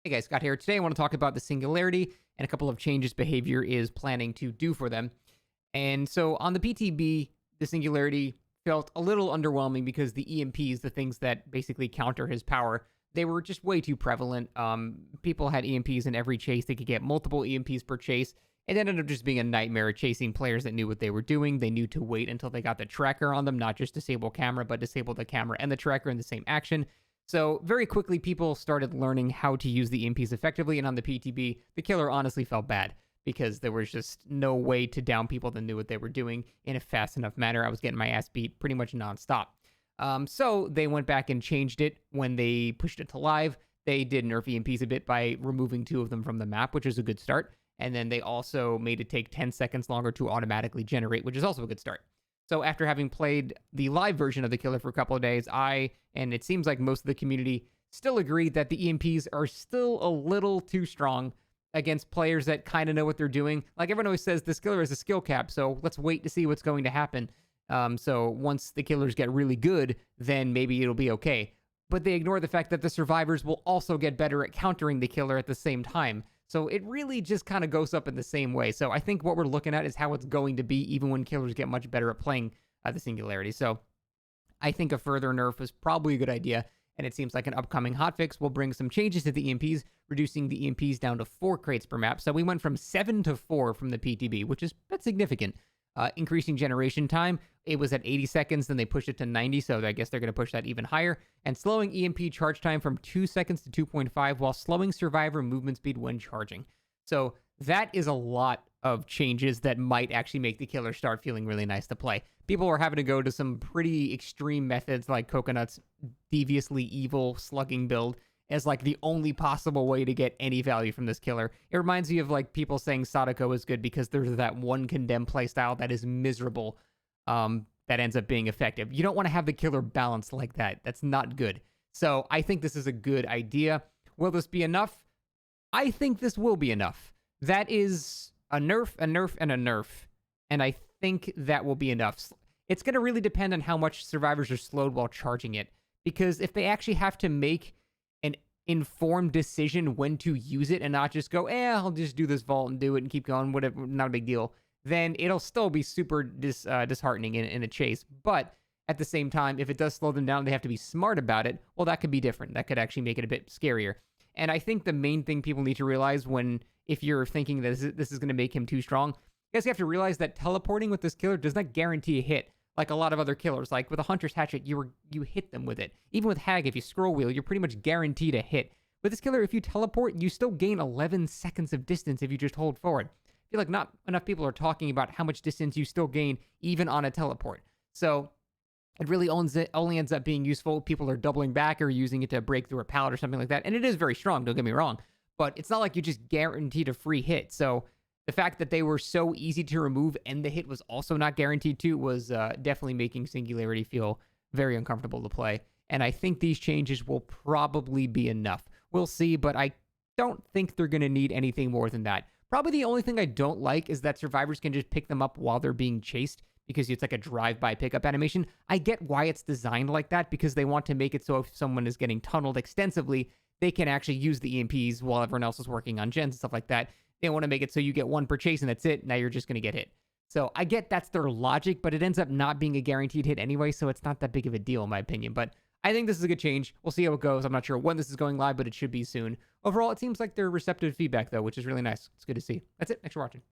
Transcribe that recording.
Hey guys, Scott here. Today I want to talk about the Singularity and a couple of changes behavior is planning to do for them. And so on the PTB, the Singularity felt a little underwhelming because the EMPs, the things that basically counter his power, they were just way too prevalent. People had EMPs in every chase. They could get multiple EMPs per chase. It ended up just being a nightmare chasing players that knew what they were doing. They knew to wait until they got the tracker on them, not just disable camera, but disable the camera and the tracker in the same action. So very quickly, people started learning how to use the EMPs effectively, and on the PTB, the killer honestly felt bad because there was just no way to down people that knew what they were doing in a fast enough manner. I was getting my ass beat pretty much nonstop. So they went back and changed it when they pushed it to live. They did nerf EMPs a bit by removing two of them from the map, which is a good start. And then they also made it take 10 seconds longer to automatically generate, which is also a good start. So after having played the live version of the killer for a couple of days, and it seems like most of the community still agree that the EMPs are still a little too strong against players that kind of know what they're doing. Like everyone always says, this killer is a skill cap, so let's wait to see what's going to happen. So once the killers get really good, then maybe it'll be okay. But they ignore the fact that the survivors will also get better at countering the killer at the same time. So it really just kind of goes up in the same way. So I think what we're looking at is how it's going to be even when killers get much better at playing the Singularity. So I think a further nerf is probably a good idea. And it seems like an upcoming hotfix will bring some changes to the EMPs, reducing the EMPs down to 4 crates per map. So we went from 7 to 4 from the PTB, which is that's significant. Increasing generation time, it was at 80 seconds, then they pushed it to 90, so I guess they're going to push that even higher. And slowing EMP charge time from 2 seconds to 2.5 while slowing survivor movement speed when charging. So that is a lot of changes that might actually make the killer start feeling really nice to play. People are having to go to some pretty extreme methods like Coconut's deviously evil slugging build as like the only possible way to get any value from this killer. It reminds me of like people saying Sadako is good because there's that one condemned playstyle that is miserable that ends up being effective. You don't want to have the killer balanced like that. That's not good. So I think this is a good idea. Will this be enough? I think this will be enough. That is a nerf, a nerf, and a nerf. And I think that will be enough. It's going to really depend on how much survivors are slowed while charging it. Because if they actually have to make an informed decision when to use it and not just go, I'll just do this vault and do it and keep going, whatever, not a big deal, then it'll still be super disheartening in a chase. But at the same time, if it does slow them down, they have to be smart about it. Well, that could be different. That could actually make it a bit scarier. And I think the main thing people need to realize if you're thinking that this is going to make him too strong, you guys have to realize that teleporting with this killer does not guarantee a hit. Like a lot of other killers, like with a Hunter's Hatchet, you hit them with it. Even with Hag, if you scroll wheel, you're pretty much guaranteed a hit. With this killer, if you teleport, you still gain 11 seconds of distance if you just hold forward. I feel like not enough people are talking about how much distance you still gain even on a teleport. So it really only ends up being useful if people are doubling back or using it to break through a pallet or something like that. And it is very strong, don't get me wrong. But it's not like you just guaranteed a free hit. So the fact that they were so easy to remove and the hit was also not guaranteed to was definitely making Singularity feel very uncomfortable to play. And I think these changes will probably be enough. We'll see, but I don't think they're going to need anything more than that. Probably the only thing I don't like is that survivors can just pick them up while they're being chased because it's like a drive-by pickup animation. I get why it's designed like that because they want to make it so if someone is getting tunneled extensively, they can actually use the EMPs while everyone else is working on gens and stuff like that. They want to make it so you get one per chase and that's it. Now you're just going to get hit. So I get that's their logic, but it ends up not being a guaranteed hit anyway, so it's not that big of a deal in my opinion. But I think this is a good change. We'll see how it goes. I'm not sure when this is going live, but it should be soon. Overall, it seems like they're receptive to feedback, though, which is really nice. It's good to see. That's it. Thanks for watching.